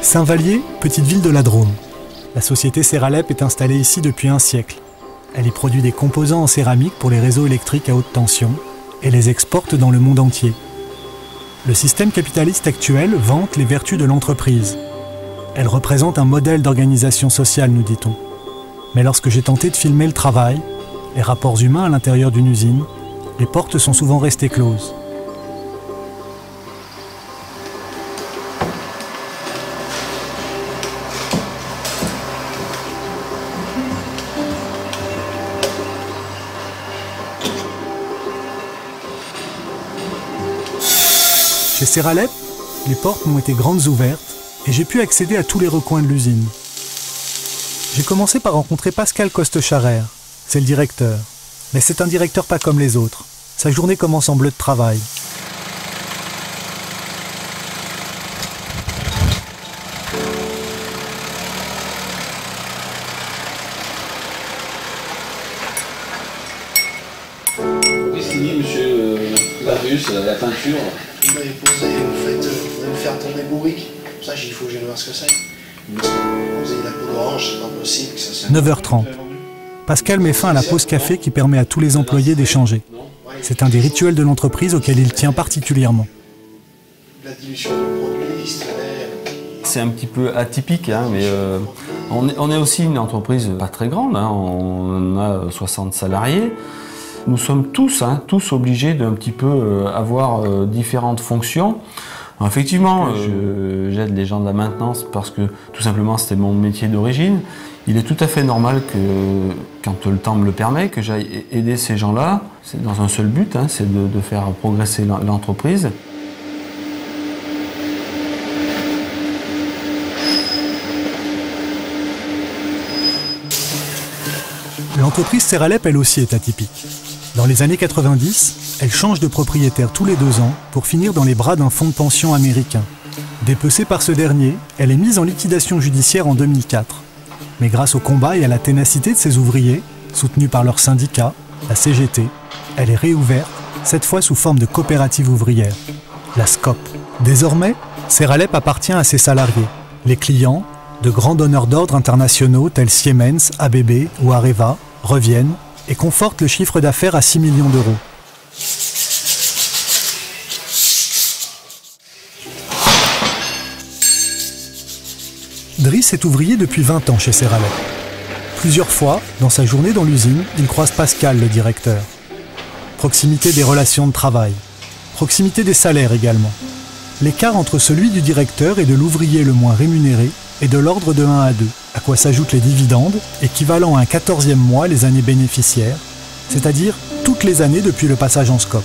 Saint-Vallier, petite ville de la Drôme. La société Seralep est installée ici depuis un siècle. Elle y produit des composants en céramique pour les réseaux électriques à haute tension et les exporte dans le monde entier. Le système capitaliste actuel vante les vertus de l'entreprise. Elle représente un modèle d'organisation sociale, nous dit-on. Mais lorsque j'ai tenté de filmer le travail, les rapports humains à l'intérieur d'une usine, les portes sont souvent restées closes. Chez Seralep, les portes m'ont été grandes ouvertes et j'ai pu accéder à tous les recoins de l'usine. J'ai commencé par rencontrer Pascal Coste-Charrer, c'est le directeur. Mais c'est un directeur pas comme les autres. Sa journée commence en bleu de travail. Qu'est-ce qu'il dit, monsieur Barus, la peinture? Il m'avait posé, vous allez me faire tourner bourrique. Ça, il faut que je vois ce que c'est. Vous avez la peau d'orange, c'est pas possible que ça soit... 9h30. Pascal met fin à la pause café qui permet à tous les employés d'échanger. C'est un des rituels de l'entreprise auquel il tient particulièrement. La dilution du produit, il se tenait... C'est un petit peu atypique, hein, mais on est aussi une entreprise pas très grande, hein, on a 60 salariés. Nous sommes tous obligés d'un petit peu avoir différentes fonctions. Alors, effectivement, j'aide les gens de la maintenance parce que tout simplement c'était mon métier d'origine. Il est tout à fait normal que, quand le temps me le permet, que j'aille aider ces gens-là. C'est dans un seul but, hein, c'est de faire progresser l'entreprise. L'entreprise Seralep, elle aussi, est atypique. Dans les années 90, elle change de propriétaire tous les 2 ans pour finir dans les bras d'un fonds de pension américain. Dépecée par ce dernier, elle est mise en liquidation judiciaire en 2004. Mais grâce au combat et à la ténacité de ses ouvriers, soutenus par leur syndicat, la CGT, elle est réouverte, cette fois sous forme de coopérative ouvrière, la SCOP. Désormais, Seralep appartient à ses salariés. Les clients, de grands donneurs d'ordre internationaux tels Siemens, ABB ou Areva, reviennent et confortent le chiffre d'affaires à 6 millions d'euros. Driss est ouvrier depuis 20 ans chez Seralep. Plusieurs fois, dans sa journée dans l'usine, il croise Pascal, le directeur. Proximité des relations de travail. Proximité des salaires également. L'écart entre celui du directeur et de l'ouvrier le moins rémunéré est de l'ordre de 1 à 2, à quoi s'ajoutent les dividendes, équivalent à un 14e mois les années bénéficiaires, c'est-à-dire toutes les années depuis le passage en SCOP.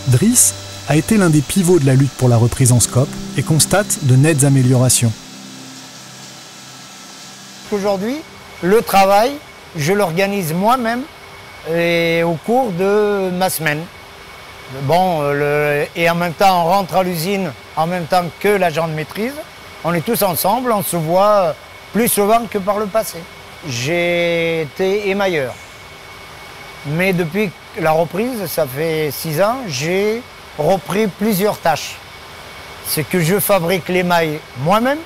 Driss a été l'un des pivots de la lutte pour la reprise en SCOP et constate de nettes améliorations. Aujourd'hui, le travail, je l'organise moi-même et au cours de ma semaine. Bon, et en même temps, on rentre à l'usine en même temps que l'agent de maîtrise. On est tous ensemble, on se voit plus souvent que par le passé. J'ai été émailleur. Mais depuis la reprise, ça fait 6 ans, j'ai repris plusieurs tâches. C'est que je fabrique l'émail moi-même,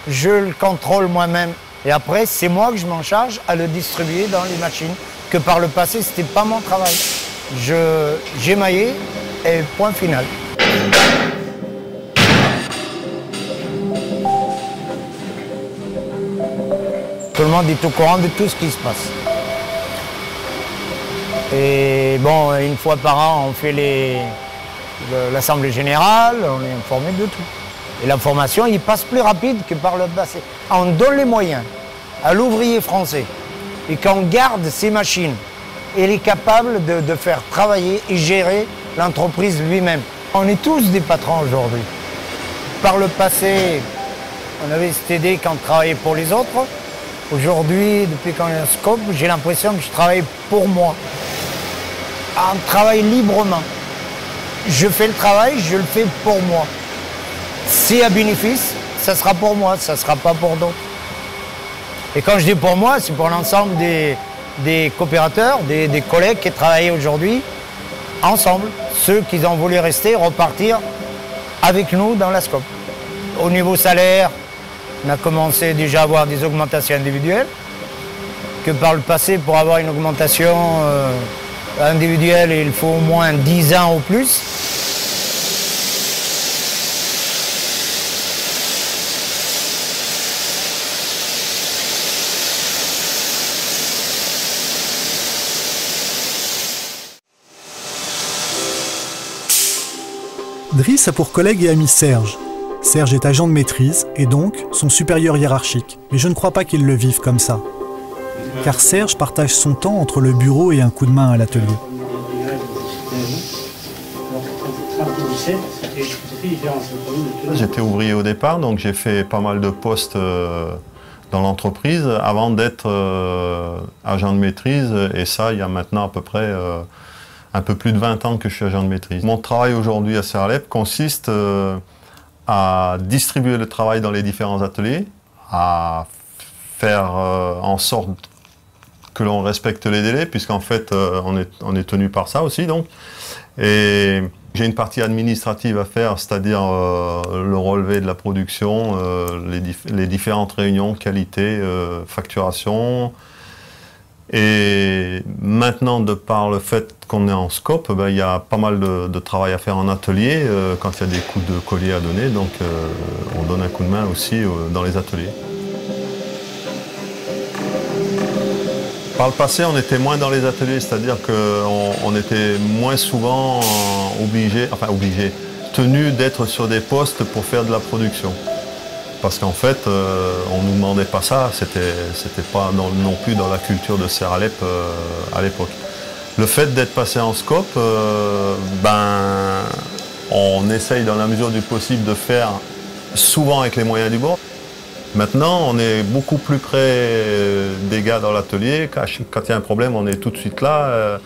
je le contrôle moi-même. Et après, c'est moi que je m'en charge à le distribuer dans les machines. Que par le passé, ce n'était pas mon travail. J'émaillais et point final. Tout le monde est au courant de tout ce qui se passe. Et bon, une fois par an, on fait l'assemblée générale, on est informé de tout. Et l'information, il passe plus rapide que par le passé. On donne les moyens à l'ouvrier français et qu'on garde ses machines, il est capable de faire travailler et gérer l'entreprise lui-même. On est tous des patrons aujourd'hui. Par le passé, on avait cette idée qu'on travaillait pour les autres. Aujourd'hui, depuis qu'on est en SCOP, j'ai l'impression que je travaille pour moi. On travaille librement. Je fais le travail, je le fais pour moi. Si à bénéfice, ça sera pour moi, ça ne sera pas pour d'autres. Et quand je dis pour moi, c'est pour l'ensemble des coopérateurs, des collègues qui travaillent aujourd'hui ensemble. Ceux qui ont voulu rester, repartir avec nous dans la SCOP. Au niveau salaire, On a commencé déjà à avoir des augmentations individuelles, que par le passé, pour avoir une augmentation individuelle, il faut au moins 10 ans ou plus. Driss a pour collègue et ami Serge. Serge est agent de maîtrise et donc son supérieur hiérarchique. Mais je ne crois pas qu'il le vive comme ça. Car Serge partage son temps entre le bureau et un coup de main à l'atelier. J'étais ouvrier au départ, donc j'ai fait pas mal de postes dans l'entreprise avant d'être agent de maîtrise. Et ça, il y a maintenant à peu près un peu plus de 20 ans que je suis agent de maîtrise. Mon travail aujourd'hui à Serralep consiste à distribuer le travail dans les différents ateliers, à faire en sorte que l'on respecte les délais, puisqu'en fait on est tenu par ça aussi. Donc. Et j'ai une partie administrative à faire, c'est-à-dire le relevé de la production, les différentes réunions, qualité, facturation. Et maintenant, de par le fait qu'on est en scope, il y a pas mal de travail à faire en atelier quand il y a des coups de collier à donner. Donc on donne un coup de main aussi dans les ateliers. Par le passé, on était moins dans les ateliers, c'est-à-dire qu'on était moins souvent tenus d'être sur des postes pour faire de la production. Parce qu'en fait, on ne nous demandait pas ça, c'était pas non plus dans la culture de Serralep à l'époque. Le fait d'être passé en scope, on essaye dans la mesure du possible de faire souvent avec les moyens du bord. Maintenant, on est beaucoup plus près des gars dans l'atelier. Quand il y a un problème, on est tout de suite là.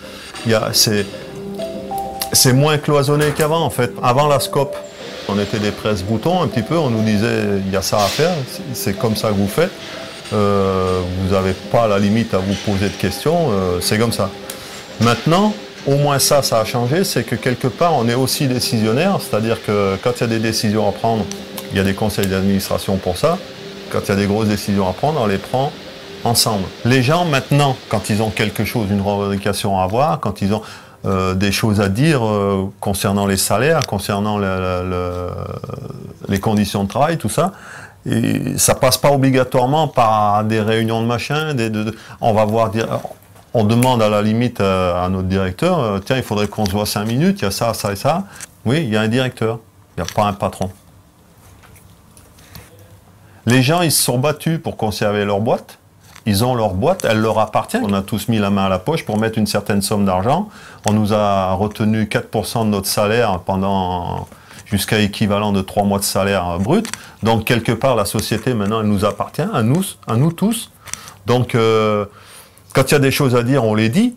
C'est moins cloisonné qu'avant, en fait. Avant la scope, on était des presse-boutons un petit peu. On nous disait, il y a ça à faire, c'est comme ça que vous faites. Vous n'avez pas la limite à vous poser de questions, c'est comme ça. Maintenant, au moins ça a changé, c'est que quelque part, on est aussi décisionnaire. C'est-à-dire que quand il y a des décisions à prendre, il y a des conseils d'administration pour ça. Quand il y a des grosses décisions à prendre, on les prend ensemble. Les gens, maintenant, quand ils ont quelque chose, une revendication à avoir, quand ils ont des choses à dire concernant les salaires, concernant les conditions de travail, tout ça, et ça passe pas obligatoirement par des réunions de machin. On va voir dire, on demande à la limite à notre directeur, tiens, il faudrait qu'on se voit 5 minutes, il y a ça, ça et ça. Oui, il y a un directeur, il n'y a pas un patron. Les gens, ils se sont battus pour conserver leur boîte. Ils ont leur boîte, elle leur appartient. On a tous mis la main à la poche pour mettre une certaine somme d'argent. On nous a retenu 4% de notre salaire pendant jusqu'à équivalent de 3 mois de salaire brut. Donc, quelque part, la société, maintenant, elle nous appartient, à nous tous. Donc, quand il y a des choses à dire, on les dit.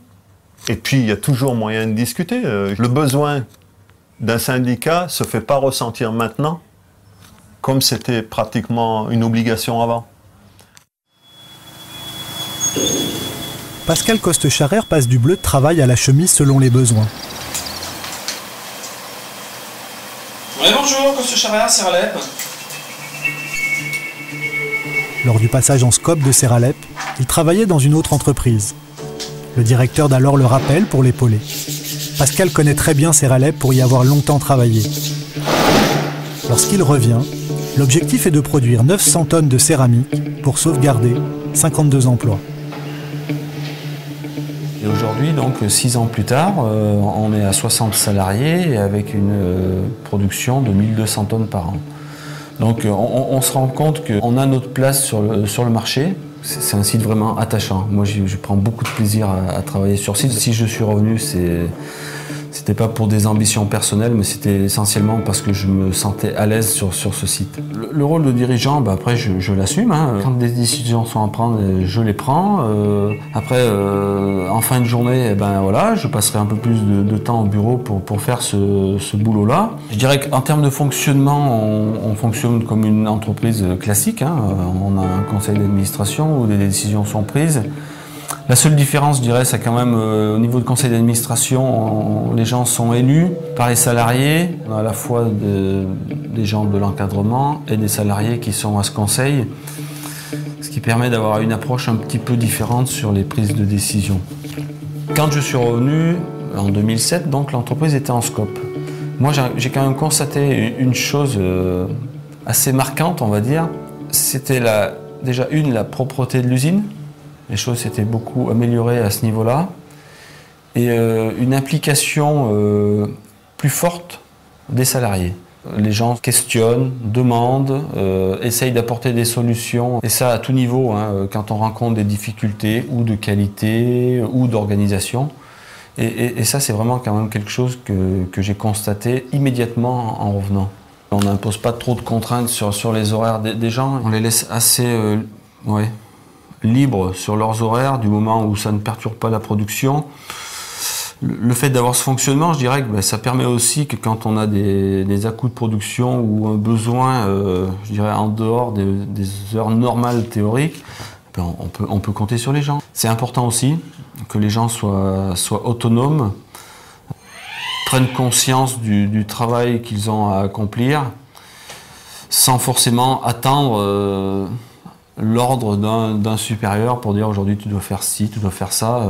Et puis, il y a toujours moyen de discuter. Le besoin d'un syndicat ne se fait pas ressentir maintenant, comme c'était pratiquement une obligation avant. Pascal Coste-Charrer passe du bleu de travail à la chemise selon les besoins. Oui, bonjour, Coste-Charrer, Serralep. Lors du passage en scope de Serralep, il travaillait dans une autre entreprise. Le directeur d'alors le rappelle pour l'épauler. Pascal connaît très bien Serralep pour y avoir longtemps travaillé. Lorsqu'il revient, l'objectif est de produire 900 tonnes de céramique pour sauvegarder 52 emplois. Et aujourd'hui, donc 6 ans plus tard, on est à 60 salariés avec une production de 1200 tonnes par an. Donc on se rend compte qu'on a notre place sur le marché. C'est un site vraiment attachant. Moi, je prends beaucoup de plaisir à travailler sur site. Si je suis revenu, c'était pas pour des ambitions personnelles, mais c'était essentiellement parce que je me sentais à l'aise sur ce site. Le rôle de dirigeant, après, je l'assume. Hein. Quand des décisions sont à prendre, je les prends. Après, en fin de journée, voilà, je passerai un peu plus de temps au bureau pour faire ce boulot-là. Je dirais qu'en termes de fonctionnement, on fonctionne comme une entreprise classique. Hein. On a un conseil d'administration où des décisions sont prises. La seule différence, je dirais, c'est quand même au niveau du conseil d'administration, les gens sont élus par les salariés. On a à la fois des gens de l'encadrement et des salariés qui sont à ce conseil, ce qui permet d'avoir une approche un petit peu différente sur les prises de décision. Quand je suis revenu, en 2007, donc l'entreprise était en scope. Moi, j'ai quand même constaté une chose assez marquante, on va dire. C'était déjà la propreté de l'usine. Les choses s'étaient beaucoup améliorées à ce niveau-là. Et une implication plus forte des salariés. Les gens questionnent, demandent, essayent d'apporter des solutions. Et ça à tout niveau, hein, quand on rencontre des difficultés ou de qualité ou d'organisation. Et ça, c'est vraiment quand même quelque chose que j'ai constaté immédiatement en revenant. On n'impose pas trop de contraintes sur les horaires des gens. On les laisse assez libres sur leurs horaires du moment où ça ne perturbe pas la production. Le fait d'avoir ce fonctionnement, je dirais que ça permet aussi que quand on a des à-coups de production ou un besoin, je dirais en dehors des heures normales théoriques, on peut compter sur les gens. C'est important aussi que les gens soient autonomes, prennent conscience du travail qu'ils ont à accomplir, sans forcément attendre l'ordre d'un supérieur pour dire aujourd'hui tu dois faire ci, tu dois faire ça.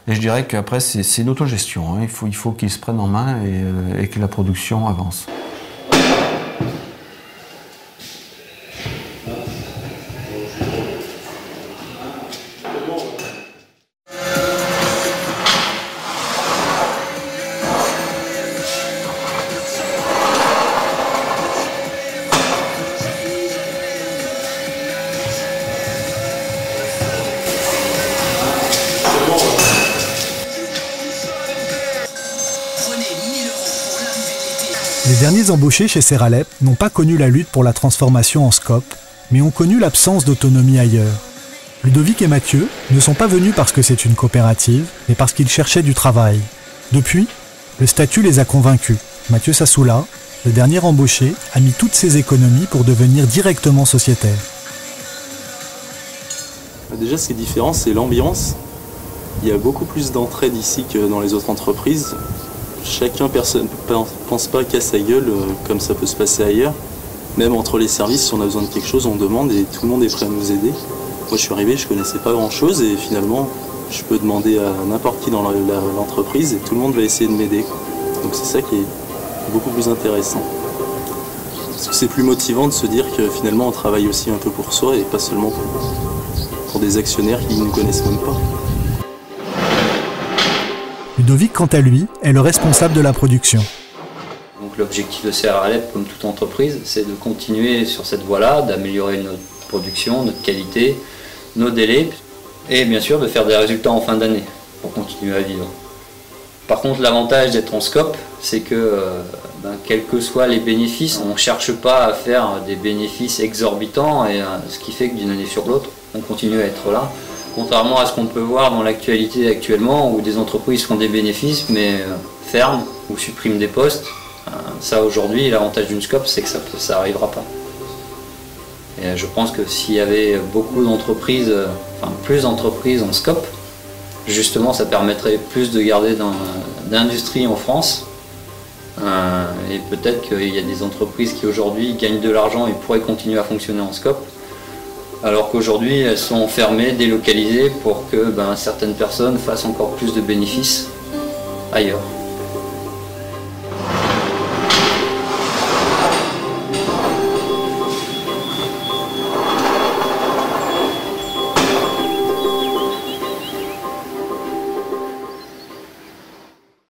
Et je dirais qu'après c'est une autogestion, hein. Il faut qu'ils se prennent en main et que la production avance. Les derniers embauchés chez Seralep n'ont pas connu la lutte pour la transformation en scope, mais ont connu l'absence d'autonomie ailleurs. Ludovic et Mathieu ne sont pas venus parce que c'est une coopérative, mais parce qu'ils cherchaient du travail. Depuis, le statut les a convaincus. Mathieu Sassoula, le dernier embauché, a mis toutes ses économies pour devenir directement sociétaire. Déjà, ce qui est différent, c'est l'ambiance. Il y a beaucoup plus d'entraide ici que dans les autres entreprises. Chacun pense pas qu'à sa gueule comme ça peut se passer ailleurs. Même entre les services, si on a besoin de quelque chose, on demande et tout le monde est prêt à nous aider. Moi je suis arrivé, je connaissais pas grand chose et finalement je peux demander à n'importe qui dans l'entreprise et tout le monde va essayer de m'aider. Donc c'est ça qui est beaucoup plus intéressant. Parce que c'est plus motivant de se dire que finalement on travaille aussi un peu pour soi et pas seulement pour des actionnaires qui ne nous connaissent même pas. Ludovic, quant à lui, est le responsable de la production. Donc l'objectif de Seralep, comme toute entreprise, c'est de continuer sur cette voie-là, d'améliorer notre production, notre qualité, nos délais, et bien sûr de faire des résultats en fin d'année pour continuer à vivre. Par contre, l'avantage d'être en scope, c'est que quels que soient les bénéfices, on ne cherche pas à faire des bénéfices exorbitants, et ce qui fait que d'une année sur l'autre, on continue à être là. Contrairement à ce qu'on peut voir dans l'actualité actuellement, où des entreprises font des bénéfices, mais ferment ou suppriment des postes. Ça aujourd'hui, l'avantage d'une scope, c'est que ça n'arrivera pas. Et je pense que s'il y avait beaucoup d'entreprises, plus d'entreprises en scope, justement ça permettrait plus de garder d'industrie en France. Et peut-être qu'il y a des entreprises qui aujourd'hui gagnent de l'argent et pourraient continuer à fonctionner en scope. Alors qu'aujourd'hui, elles sont fermées, délocalisées pour que certaines personnes fassent encore plus de bénéfices ailleurs.